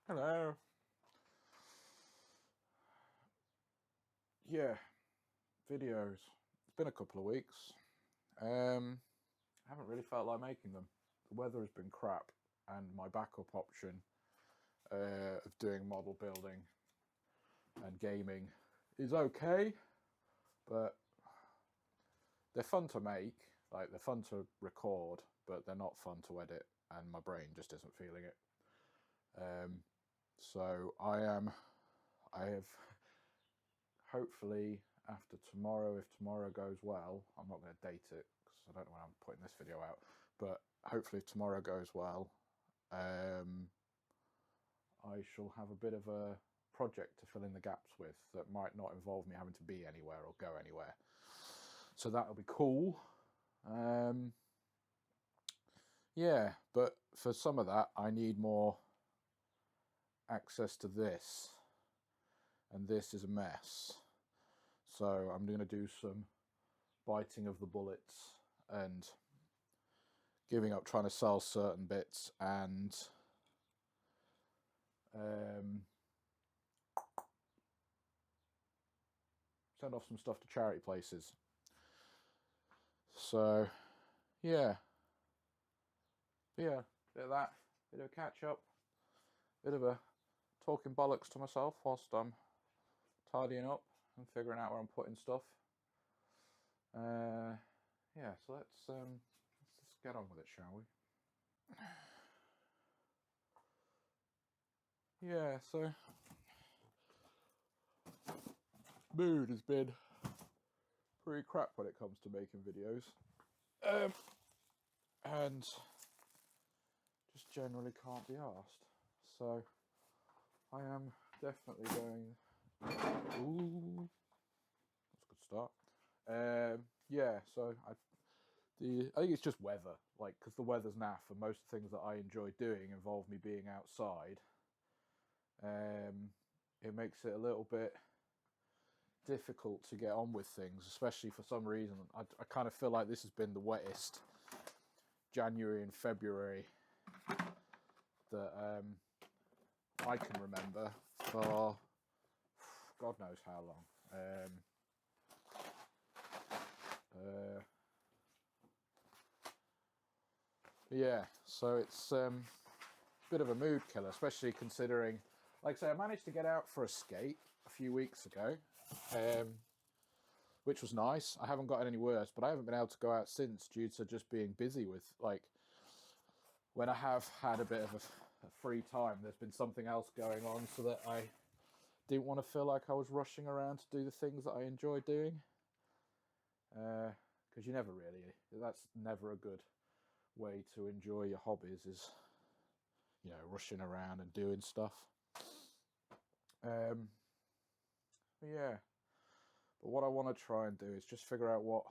Hello. Yeah, videos. It's been a couple of weeks. I haven't really felt like making them. The weather has been crap, and my backup option of doing model building and gaming is okay, but they're fun to make. Like, they're fun to record, but they're not fun to edit, and my brain just isn't feeling it. So I have hopefully after tomorrow, if tomorrow goes well, I'm not going to date it because I don't know when I'm putting this video out, but hopefully if tomorrow goes well, I shall have a bit of a project to fill in the gaps with that might not involve me having to be anywhere or go anywhere. So that'll be cool. Yeah, but for some of that, I need more access to this, and this is a mess. So I'm going to do some biting of the bullets and giving up trying to sell certain bits and send off some stuff to charity places. So yeah, bit of that, bit of a catch up, bit of a talking bollocks to myself whilst I'm tidying up and figuring out where I'm putting stuff. Yeah, so let's just get on with it, shall we? Yeah, so mood has been pretty crap when it comes to making videos, and just generally can't be arsed. So I am definitely going. Ooh, that's a good start. Yeah, so I think it's just weather, like, because the weather's naff, and most things that I enjoy doing involve me being outside. It makes it a little bit difficult to get on with things, especially for some reason. I kind of feel like this has been the wettest January and February that I can remember for God knows how long. Yeah, so it's a bit of a mood killer, especially considering, like I say, I managed to get out for a skate a few weeks ago, which was nice. I haven't gotten any worse, but I haven't been able to go out since due to just being busy with, like, when I have had a bit of a free time, there's been something else going on so that I didn't want to feel like I was rushing around to do the things that I enjoy doing. Because you never really, that's never a good way to enjoy your hobbies, is, you know, rushing around and doing stuff. Yeah, but what I want to try and do is just figure out what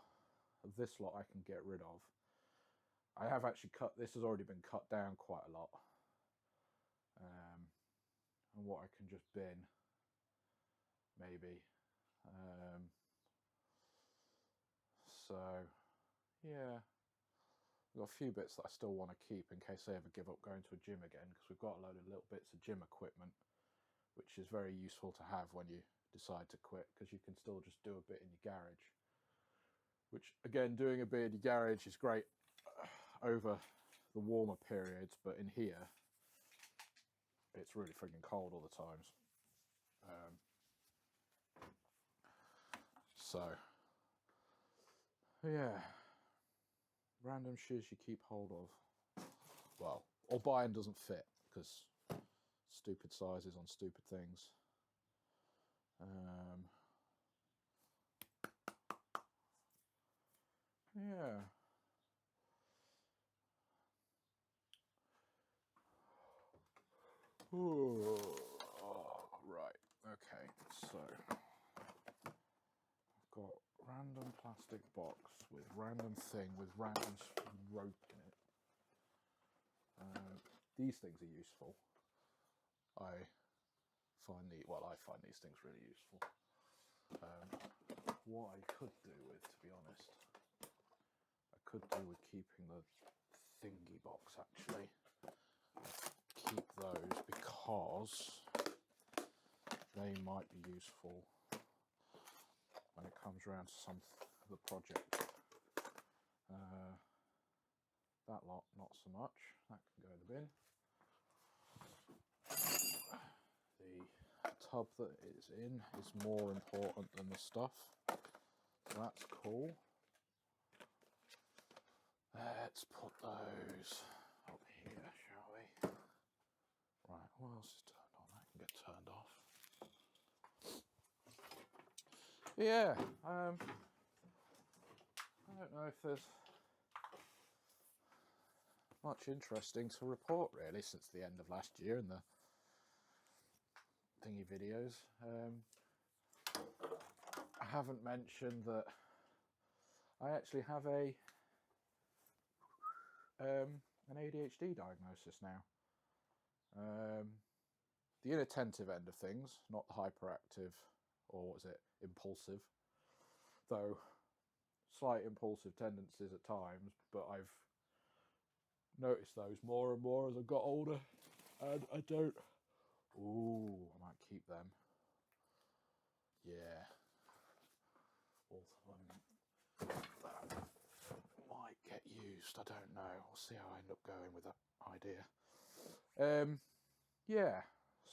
of this lot I can get rid of. I have actually this has already been cut down quite a lot, and what I can just bin, maybe. So yeah, I've got a few bits that I still want to keep in case I ever give up going to a gym again, because we've got a load of little bits of gym equipment, which is very useful to have when you decide to quit, because you can still just do a bit in your garage. Which, again, doing a bit in your garage is great over the warmer periods, but in here, it's really freaking cold all the times. So, yeah, random shiz you keep hold of. Well, or buying doesn't fit, because stupid sizes on stupid things. Yeah. Oh, right. Okay. So I've got random plastic box with random thing with random rope in it. These things are useful. I find these things really useful. What I could do with, to be honest, I could do with keeping the thingy box, actually. Keep those, because because they might be useful when it comes around to the project. That lot, not so much. That can go in the bin. The tub that it's in is more important than the stuff. So that's cool. Let's put those up here, shall we? Right, what else is turned on? That can get turned off. Yeah, I don't know if there's much interesting to report really since the end of last year and the thingy videos. I haven't mentioned that I actually have an ADHD diagnosis now. The inattentive end of things, not the hyperactive, or what is it, impulsive. Though slight impulsive tendencies at times, but I've noticed those more and more as I've got older, and I don't. Ooh, I might keep them. Yeah. That might get used. I don't know. We'll see how I end up going with that idea. Yeah.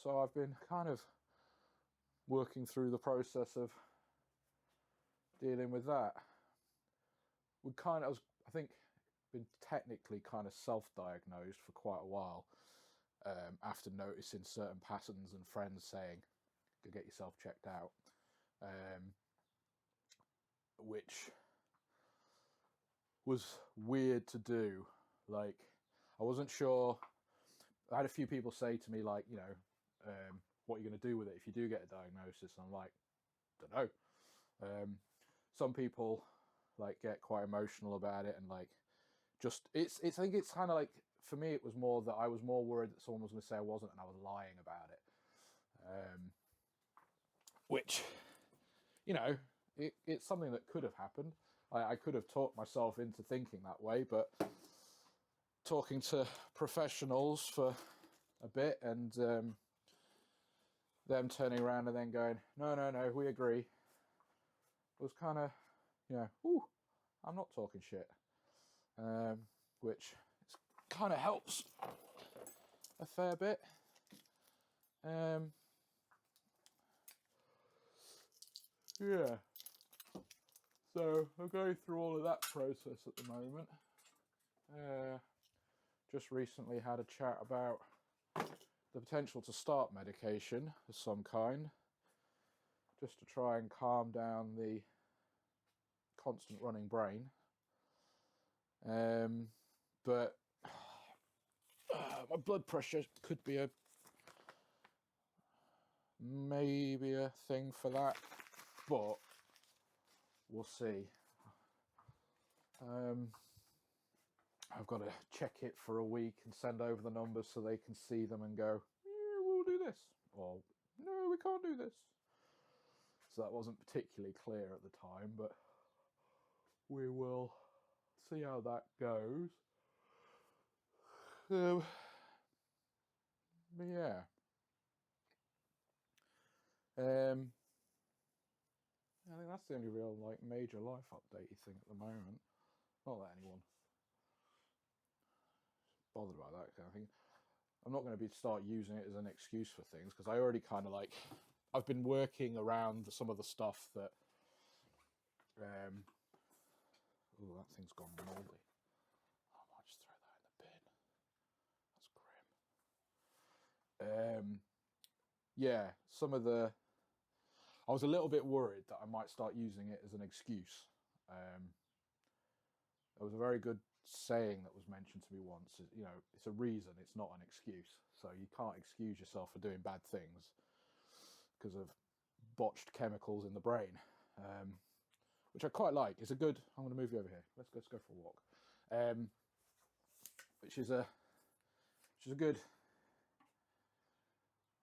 So I've been kind of working through the process of dealing with that. I think, been technically kind of self-diagnosed for quite a while, after noticing certain patterns and friends saying, "Go get yourself checked out," which was weird to do. Like, I wasn't sure. I had a few people say to me, like, you know, what are you going to do with it if you do get a diagnosis? And I'm like, don't know. Some people like get quite emotional about it, and like, just it's. I think it's kind of like, for me, it was more that I was more worried that someone was going to say I wasn't, and I was lying about it. Which, you know, it's something that could have happened. I could have talked myself into thinking that way, but talking to professionals for a bit and them turning around and then going, no, we agree, was kind of, you know, ooh, I'm not talking shit. Which kind of helps a fair bit. Yeah. So I'm going through all of that process at the moment. Just recently had a chat about the potential to start medication of some kind, just to try and calm down the constant running brain. But my blood pressure could be maybe a thing for that, but we'll see. I've got to check it for a week and send over the numbers so they can see them and go, yeah, we'll do this, or no, we can't do this. So that wasn't particularly clear at the time, but we will see how that goes. But yeah. I think that's the only real like major life updatey thing at the moment. Not that anyone bothered about that kind of thing. I'm not going to start using it as an excuse for things, because I already kind of like, I've been working around some of the stuff that oh, that thing's gone mouldy. I might just throw that in the bin. That's grim. Yeah, some of the, I was a little bit worried that I might start using it as an excuse. There was a very good saying that was mentioned to me once, you know, it's a reason, it's not an excuse. So you can't excuse yourself for doing bad things because of botched chemicals in the brain, which I quite like. It's a good, I'm going to move you over here. Let's go for a walk. Which is a good,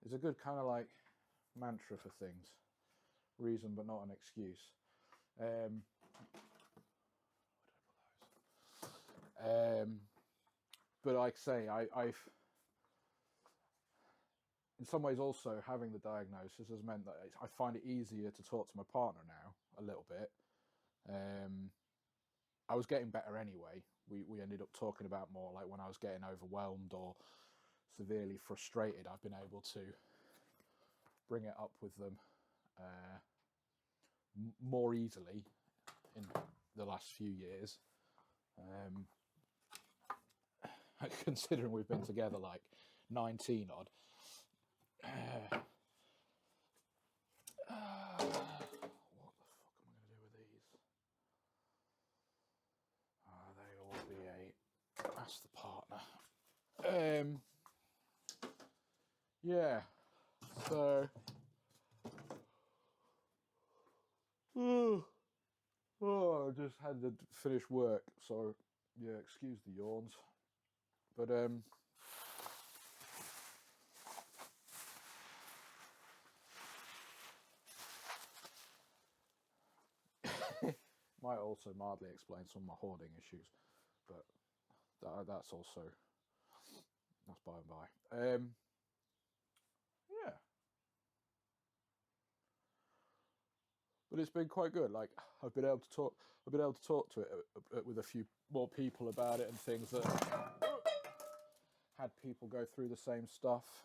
it's a good kind of like mantra for things. Reason but not an excuse. But like I say, I've in some ways also having the diagnosis has meant that I find it easier to talk to my partner now a little bit. I was getting better anyway. We ended up talking about more like when I was getting overwhelmed or severely frustrated, I've been able to bring it up with them more easily in the last few years. Considering we've been together like 19 odd. What the fuck am I going to do with these? They will be a... Ask the partner. Yeah. So... I just had to finish work, so yeah, excuse the yawns. But might also mildly explain some of my hoarding issues, but that's also by and by. Yeah, but it's been quite good. Like I've been able to talk to it with a few more people about it and things that had people go through the same stuff.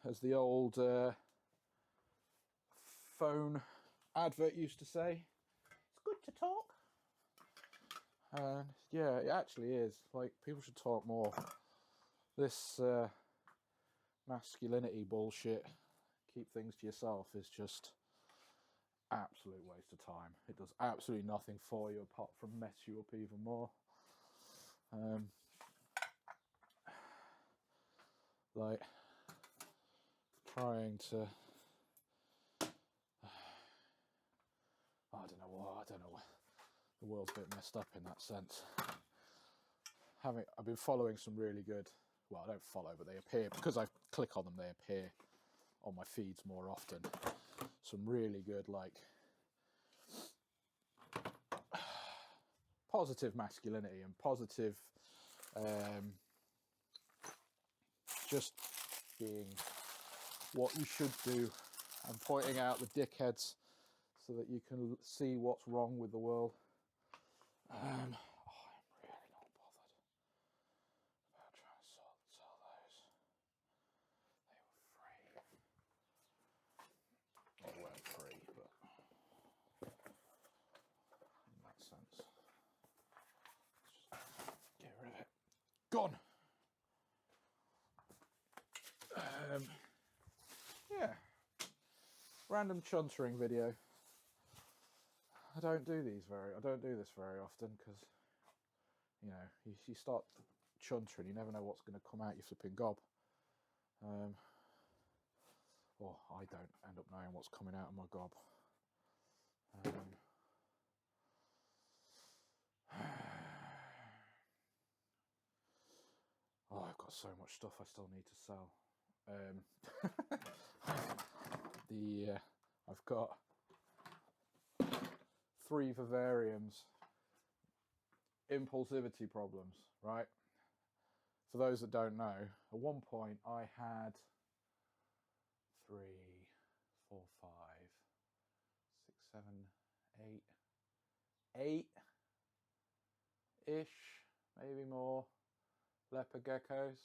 As the old phone advert used to say, it's good to talk. And yeah, it actually is. Like, people should talk more. This masculinity bullshit, keep things to yourself, is just absolute waste of time. It does absolutely nothing for you apart from mess you up even more. Like trying to I don't know, the world's a bit messed up in that sense. I've been following some really good, well, I don't follow, but they appear, because I click on them, they appear on my feeds more often. Some really good, like, positive masculinity and positive, just being what you should do and pointing out the dickheads so that you can see what's wrong with the world. I'm really not bothered about trying to sell those. They were free. Well, they weren't free, but in that sense. Let's just get rid of it. Gone! Yeah. Random chuntering video. I don't do this very often because, you know, you start chuntering, you never know what's going to come out your flipping gob. Or I don't end up knowing what's coming out of my gob. I've got so much stuff I still need to sell. I've got 3 vivariums, impulsivity problems, right? For those that don't know, at one point I had 3, 4, 5, 6, 7, 8-ish, maybe more, leopard geckos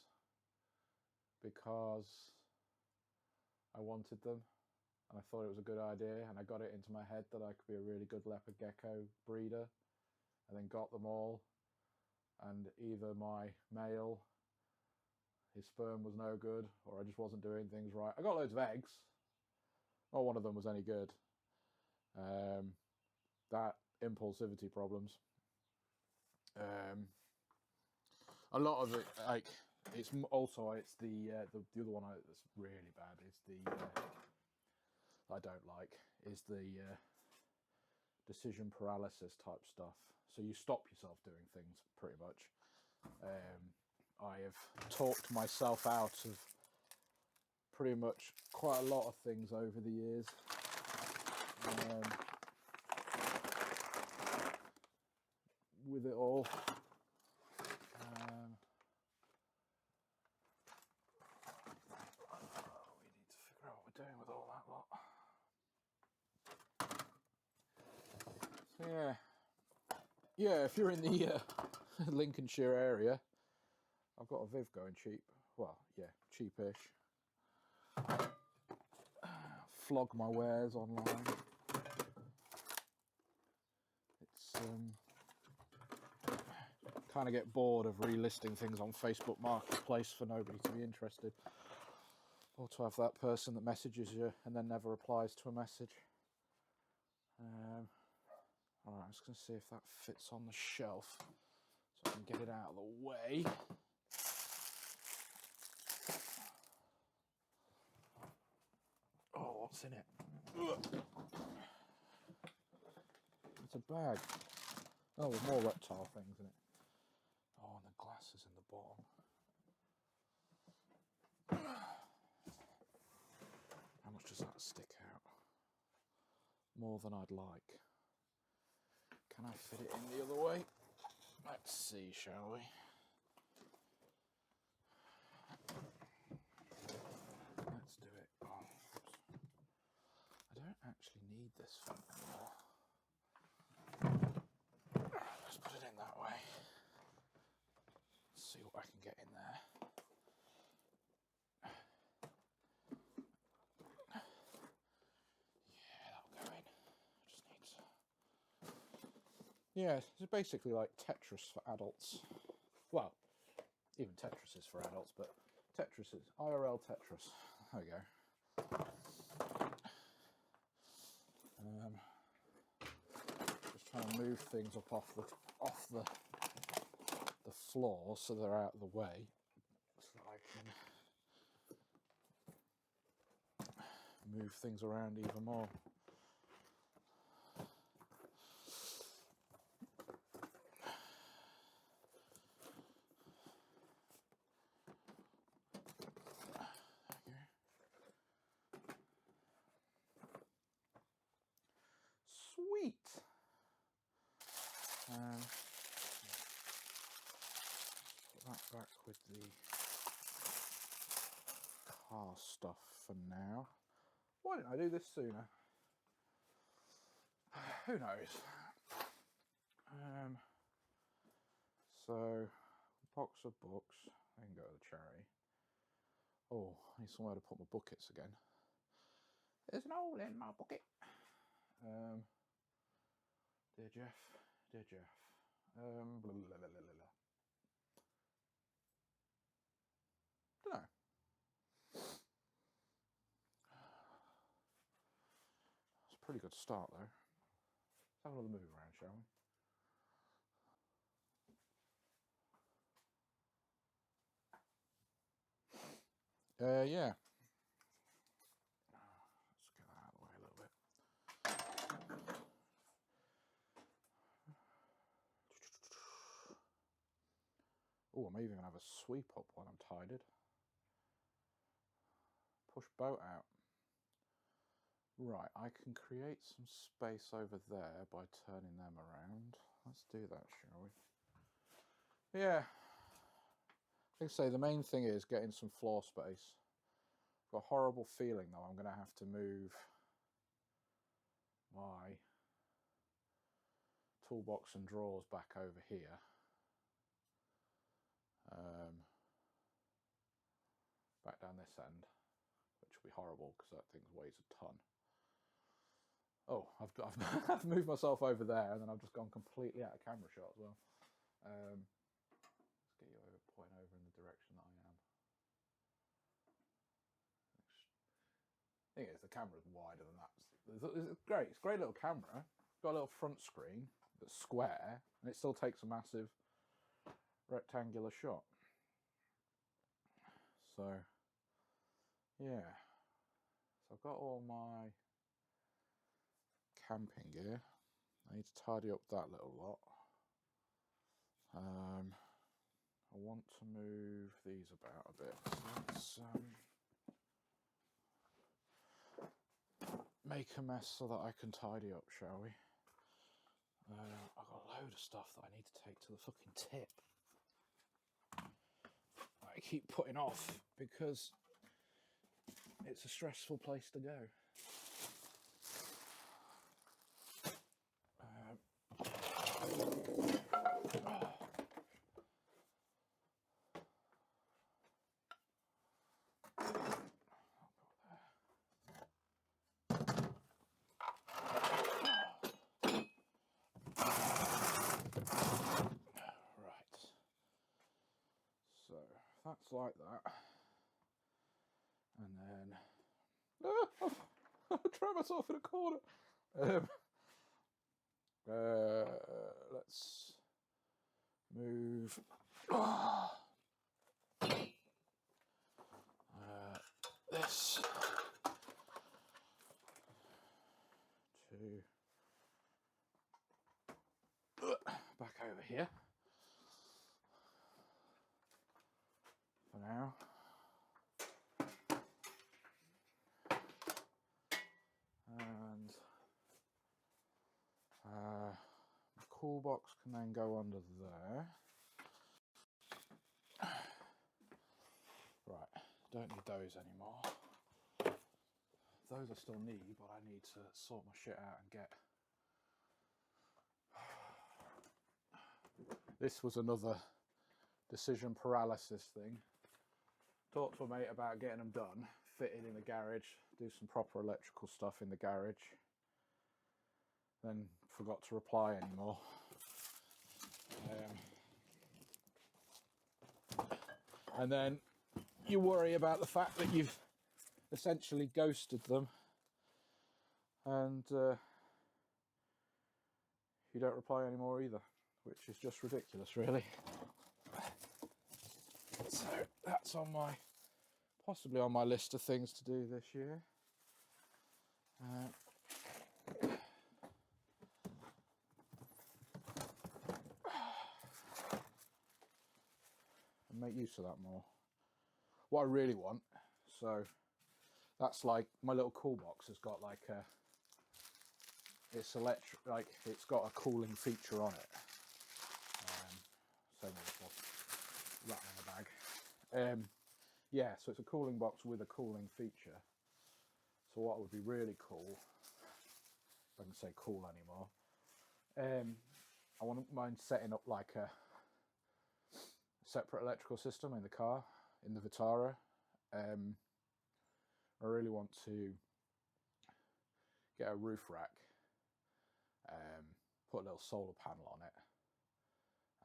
because I wanted them and I thought it was a good idea, and I got it into my head that I could be a really good leopard gecko breeder, and then got them all, and either my male, his sperm was no good, or I just wasn't doing things right. I got loads of eggs. Not one of them was any good. That impulsivity problems. A lot of it, like, it's the other one that's really bad is I don't like is the decision paralysis type stuff. So you stop yourself doing things pretty much. I have talked myself out of pretty much quite a lot of things over the years. With it all. Yeah, if you're in the Lincolnshire area, I've got a Viv going cheap. Well, yeah, cheapish. Flog my wares online. It's kind of get bored of relisting things on Facebook Marketplace for nobody to be interested, or to have that person that messages you and then never replies to a message. Alright, I'm just going to see if that fits on the shelf so I can get it out of the way. Oh, what's in it? It's a bag. Oh, there's more reptile things in it. Oh, and the glass is in the bottom. How much does that stick out? More than I'd like. Can I fit it in the other way? Let's see, shall we? Let's do it. Oh, I don't actually need this thing anymore. Let's put it in that way. Let's see what I can get in there. Yeah, that'll go in. I just need to... Yeah, it's basically like Tetris for adults. Well, even Tetris is for adults, but Tetris is IRL Tetris. There we go. Just trying to move things up off the floor so they're out of the way, so that I can move things around even more. Sweet. Put that back with the car stuff for now. Why didn't I do this sooner? Who knows? So, box of books. I can go to the charity. Oh, I need somewhere to put my buckets again. There's an hole in my bucket. Dear Jeff, dear Jeff. Blah, blah, blah, blah, blah. Don't know. It's a pretty good start though. Let's have another move around, shall we? Yeah. Let's get that out of the way a little bit. Oh, I may even have a sweep up while I'm tidied. Push boat out. Right, I can create some space over there by turning them around. Let's do that, shall we? Yeah. Like I say, the main thing is getting some floor space. I've got a horrible feeling though I'm going to have to move my toolbox and drawers back over here. Back down this end, which will be horrible because that thing weighs a ton. Oh, I've moved myself over there and then I've just gone completely out of camera shot as well. Let's get you over, pointing over in the direction that I am. Thing is, the camera's wider than that. It's a great little camera. It's got a little front screen that's square, and it still takes a massive rectangular shot. So, yeah. So I've got all my camping gear. I need to tidy up that little lot. I want to move these about a bit. So let's make a mess so that I can tidy up, shall we? I've got a load of stuff that I need to take to the fucking tip. I keep putting off because it's a stressful place to go. Right. So that's like that. And then I throw myself in a corner. Let's move this to back over here for now. And the cool box can then go under there. Right, don't need those anymore. Those I still need, but I need to sort my shit out and get... This was another decision paralysis thing. Talked to a mate about getting them done, fitted in the garage, do some proper electrical stuff in the garage. Then forgot to reply anymore. And then you worry about the fact that you've essentially ghosted them, and you don't reply anymore either, which is just ridiculous, really. So that's possibly on my list of things to do this year. And make use of that more. What I really want, so that's like my little cool box has got like it's electric, like it's got a cooling feature on it. Same with the rat in the bag. Yeah, so it's a cooling box with a cooling feature. So what would be really cool, if I can say cool anymore, I wouldn't mind setting up like a separate electrical system in the car, in the Vitara. I really want to get a roof rack, put a little solar panel on it,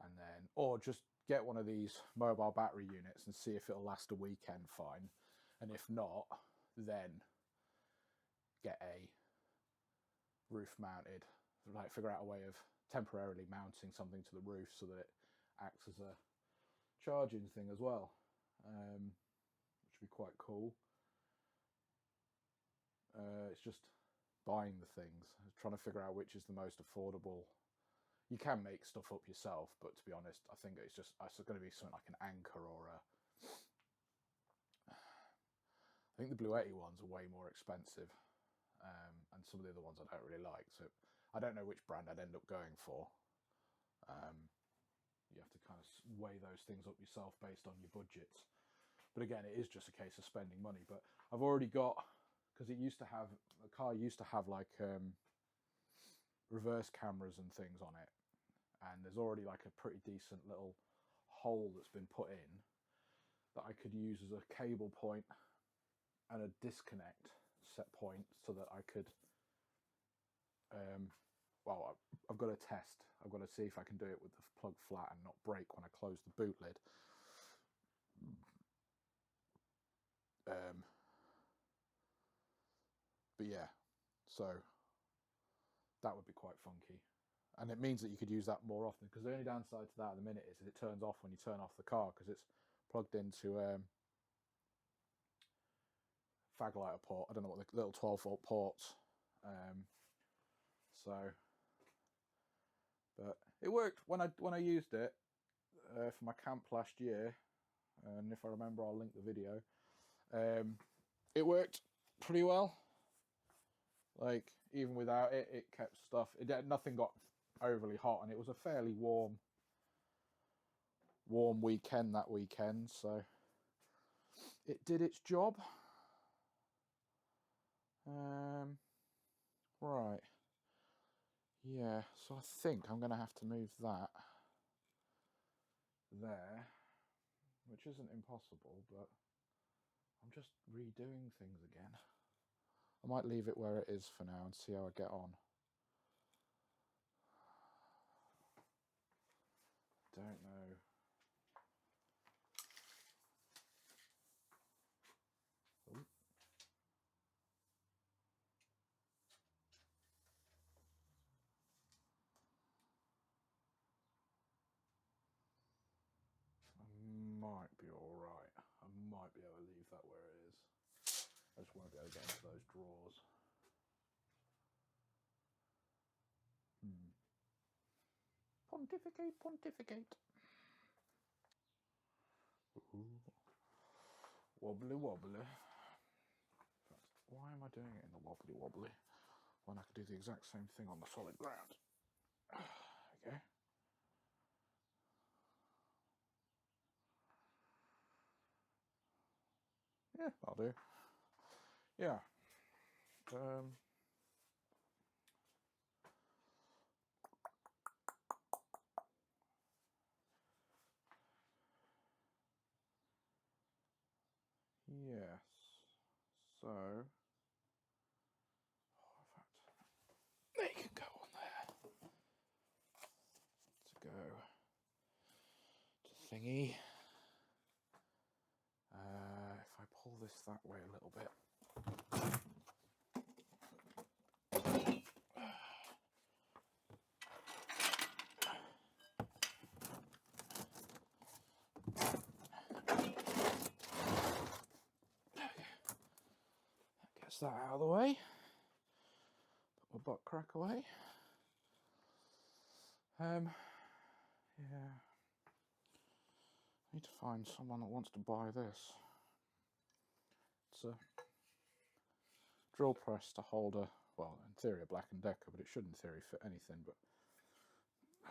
and then, or just get one of these mobile battery units and see if it'll last a weekend fine. And if not, then get a roof mounted, like figure out a way of temporarily mounting something to the roof so that it acts as a charging thing as well, which would be quite cool. It's just buying the things, trying to figure out which is the most affordable. You can make stuff up yourself, but to be honest, I think it's going to be something like an Anchor or a... I think the Bluetti ones are way more expensive, and some of the other ones I don't really like, so I don't know which brand I'd end up going for. You have to kind of weigh those things up yourself based on your budgets. But again, it is just a case of spending money. But I've already got, because the car used to have like reverse cameras and things on it, and there's already like a pretty decent little hole that's been put in that I could use as a cable point and a disconnect set point, so that I could well, I've got to test. I've got to see if I can do it with the plug flat and not break when I close the boot lid. But yeah, so that would be quite funky. And it means that you could use that more often, because the only downside to that at the minute is that it turns off when you turn off the car, because it's plugged into fag lighter port. I don't know what the little 12-volt ports. So, but it worked when I used it for my camp last year, and if I remember, I'll link the video. It worked pretty well. Like, even without it, it kept stuff. Nothing got overly hot, and it was a fairly warm weekend that weekend, so it did its job. Right. Yeah, so I think I'm going to have to move that. there, which isn't impossible, but I'm just redoing things again. I might leave it where it is for now and see how I get on. Don't know. Ooh. I might be alright. I might be able to leave that where it is. I just won't be able to get into those drawers. Pontificate, pontificate. Ooh. Wobbly wobbly. Why am I doing it in the wobbly wobbly when I could do the exact same thing on the solid ground? Okay. Yeah, I'll do. Yeah. Yes. So, in fact, they can go on there. To go to thingy. If I pull this that way a little bit. Gets that out of the way. Put my butt crack away. Yeah. I need to find someone that wants to buy this. It's a drill press to hold a, well, in theory a Black & Decker, but it should in theory fit anything, but I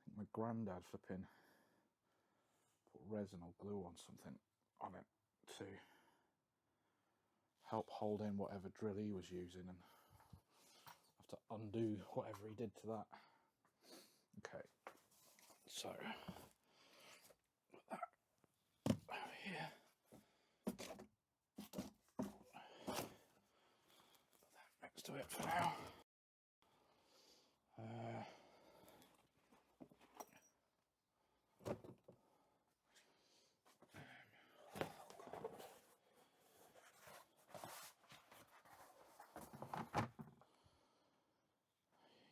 think my granddad flipping put resin or glue on something on it to help hold in whatever drill he was using, and have to undo whatever he did to that. Okay, so put that over here. Put that next to it for now.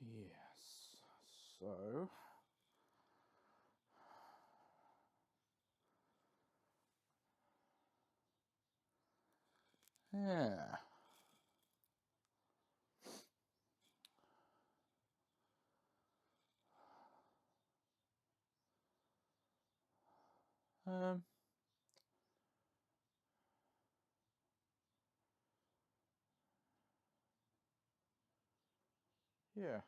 Yes, so yeah. Yeah,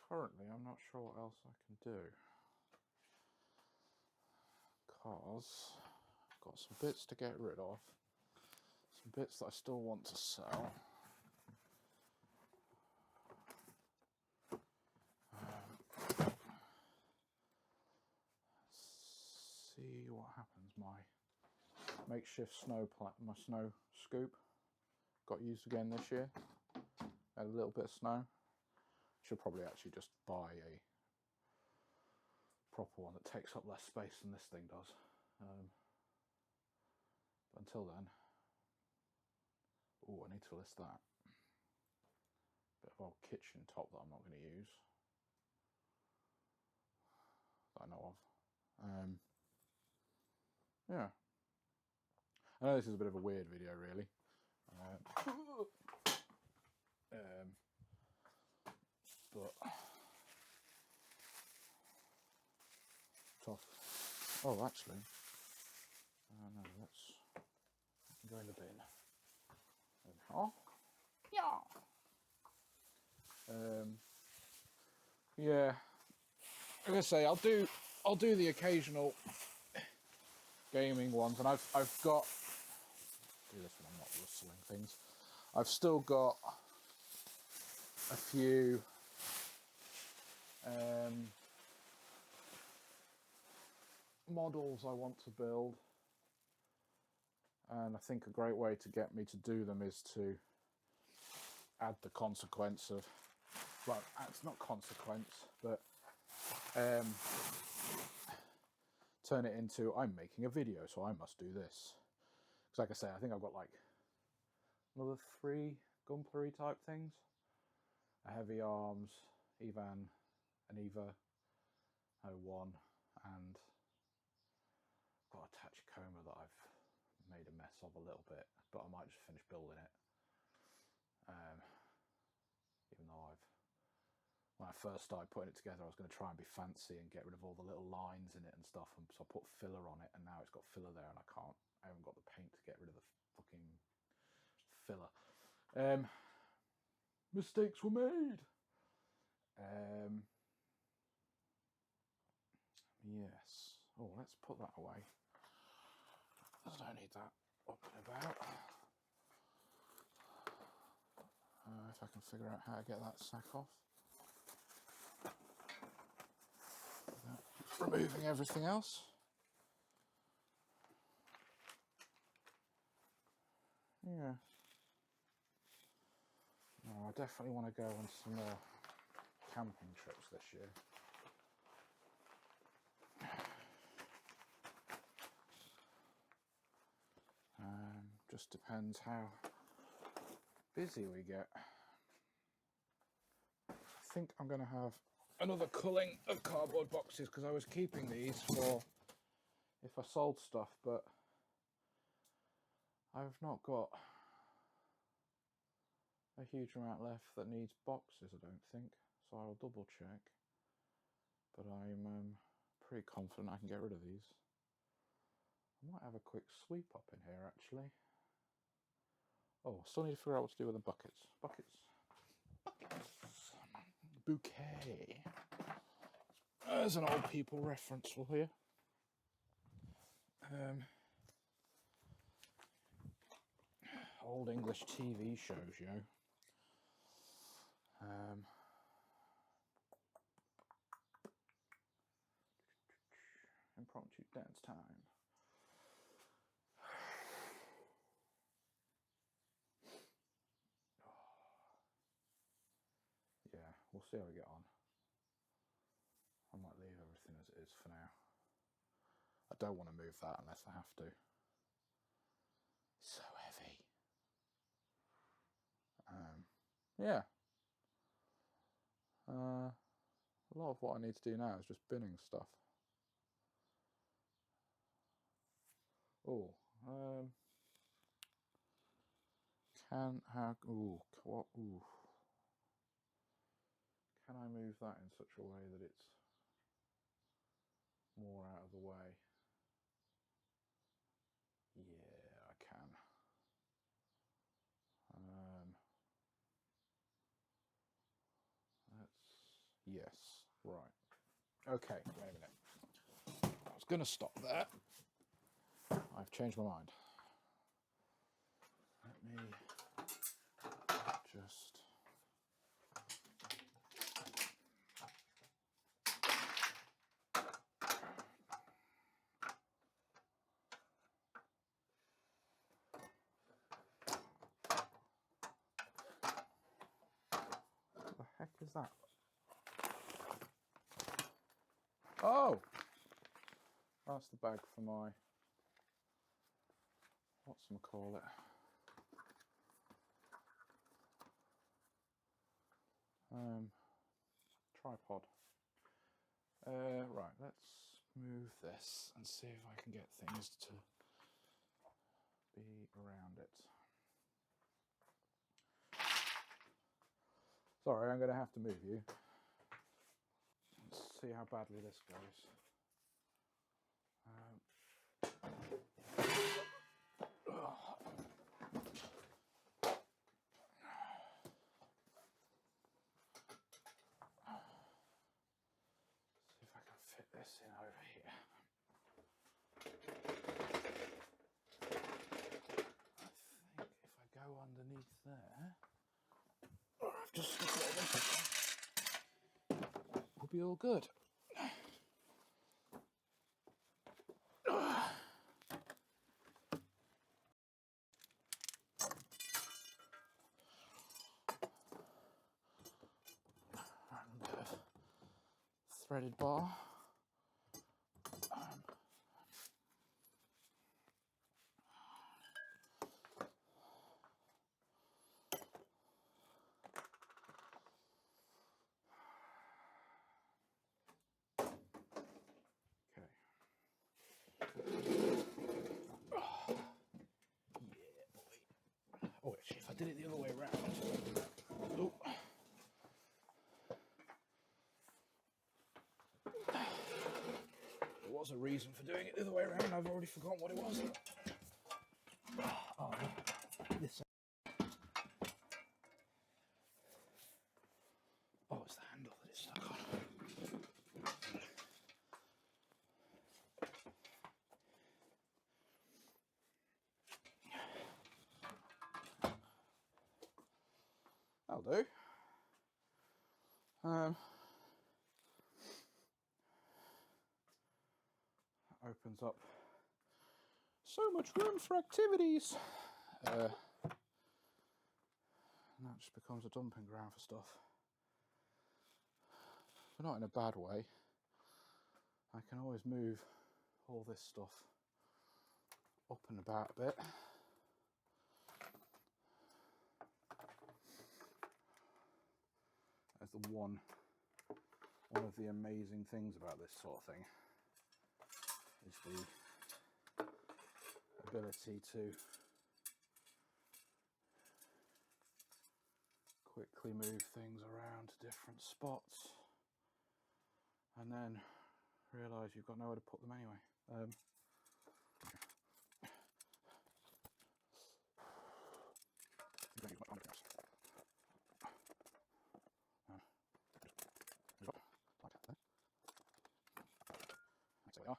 currently I'm not sure what else I can do, because I've got some bits to get rid of, some bits that I still want to sell. See what happens. My makeshift my snow scoop got used again this year. Had a little bit of snow. Should probably actually just buy a proper one that takes up less space than this thing does. But until then, oh, I need to list that. Bit of old kitchen top that I'm not going to use, that I know of. Yeah, I know this is a bit of a weird video, really. But tough. Oh, actually, no, let's go in the bin. Oh, yeah. Yeah. Like I say, I'll do the occasional gaming ones, and I've got, do this when I'm not rustling things. I've still got a few models I want to build, and I think a great way to get me to do them is to add the consequence of, well, it's not consequence, but turn it into, I'm making a video, so I must do this. Because like I say, I think I've got like another 3 gunplery type things. A heavy arms, Evan, an Eva 01, and I've got a Tachikoma that I've made a mess of a little bit, but I might just finish building it. Even though when I first started putting it together, I was going to try and be fancy and get rid of all the little lines in it and stuff, and so I put filler on it, and now it's got filler there, and I haven't got the paint to get rid of the fucking filler. Mistakes were made. Yes. Oh, let's put that away. I don't need that up and about. If I can figure out how to get that sack off. Removing everything else. Yeah. No, I definitely want to go on some more camping trips this year. Just depends how busy we get. I think I'm going to have another culling of cardboard boxes because I was keeping these for if I sold stuff, but I've not got a huge amount left that needs boxes, I don't think, so I'll double check, but I'm pretty confident I can get rid of these. I might have a quick sweep up in here actually. Oh, I still need to figure out what to do with the buckets. Buckets. Bouquet. There's an old people reference for you. Old English TV shows, you know. Impromptu dance time. Yeah, we'll see how we get on. I might leave everything as it is for now. I don't want to move that unless I have to. It's so heavy. Yeah. A lot of what I need to do now is just binning stuff. Oh, can I move that in such a way that it's more out of the way? Yeah, I can. Yes, right. Okay, wait a minute. I was going to stop there. I've changed my mind. Let me just... What the heck is that? Oh! That's the bag for my... whatchamacallit? Tripod. Right, let's move this and see if I can get things to be around it. Sorry, I'm going to have to move you. Let's see how badly this goes. See if I can fit this in over here. I think if I go underneath there, or I've just slipped it. be all good. And a bit of threaded bar. Oh, actually, if I did it the other way around. Oh. There was a reason for doing it the other way around. I've already forgotten what it was. Oh, this. Oh, it's the handle that it's stuck on. That'll do. Opens up so much room for activities. And that just becomes a dumping ground for stuff. But not in a bad way. I can always move all this stuff up and about a bit. That's the one of the amazing things about this sort of thing is the ability to quickly move things around to different spots and then realise you've got nowhere to put them anyway. So we are.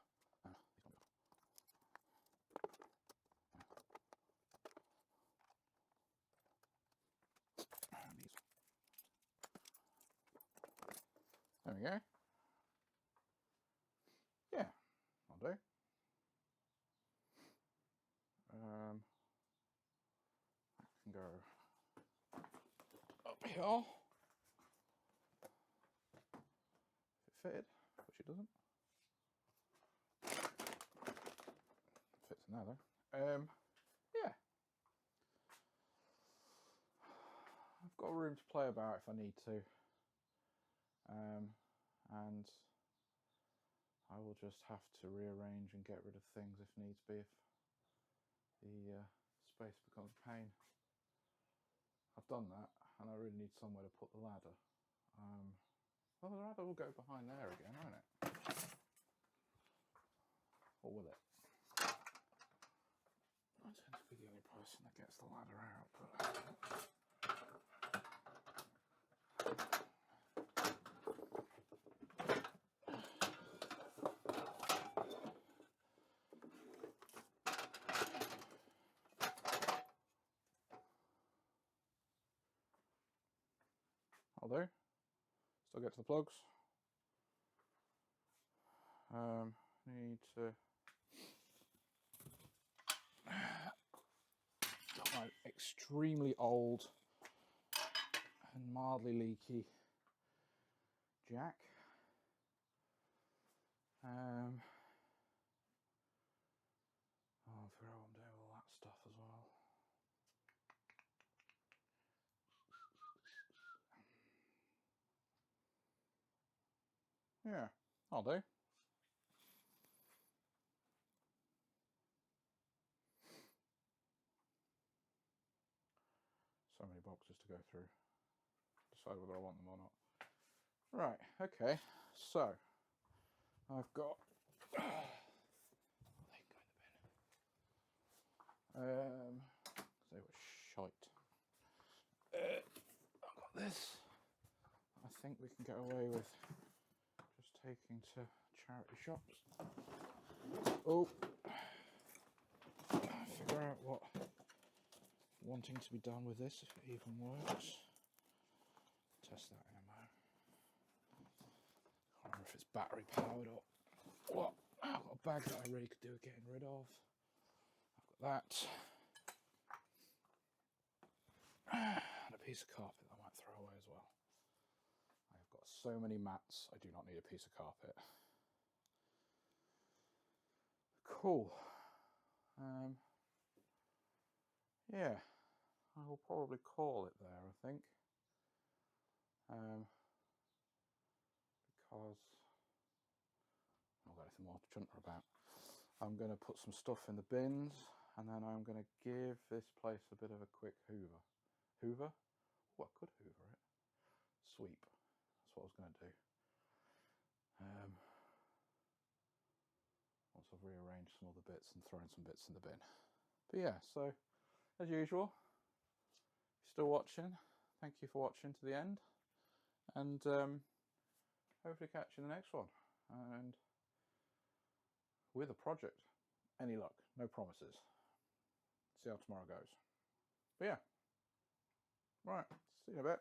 There we go. Yeah, I'll do. I can go up here. If it fitted, which it doesn't. Fits in there though. Yeah. I've got room to play about if I need to. And I will just have to rearrange and get rid of things if needs be, if the space becomes a pain. I've done that, and I really need somewhere to put the ladder. Well, the ladder will go behind there again, won't it? Or will it? I tend to be the only person that gets the ladder out, but... I'll do. Still get to the plugs. Need to got my extremely old and mildly leaky jack. I'll figure out what I'm doing with all that stuff as well. Yeah, I'll do. So many boxes to go through. Decide whether I want them or not. Right, okay, so I've got they were shite. I've got this. I think we can get away with just taking to charity shops. Oh, figure out what wanting to be done with this, if it even works. Test that in a moment. if it's battery powered or what. I've got a bag that I really could do with getting rid of. I've got that. And a piece of carpet that I might throw away as well. I've got so many mats, I do not need a piece of carpet. Cool. Yeah, I will probably call it there, I think. Because I haven't got anything more to chunter about. I'm going to put some stuff in the bins, and then I'm going to give this place a bit of a quick hoover. Hoover? Oh, I could hoover it. Sweep. That's what I was going to do. Once I've rearranged some other bits and thrown some bits in the bin. But yeah, so as usual, if you're still watching, thank you for watching to the end, and hopefully catch you in the next one. And with a project, any luck, no promises. See how tomorrow goes. But yeah, right, see you in a bit.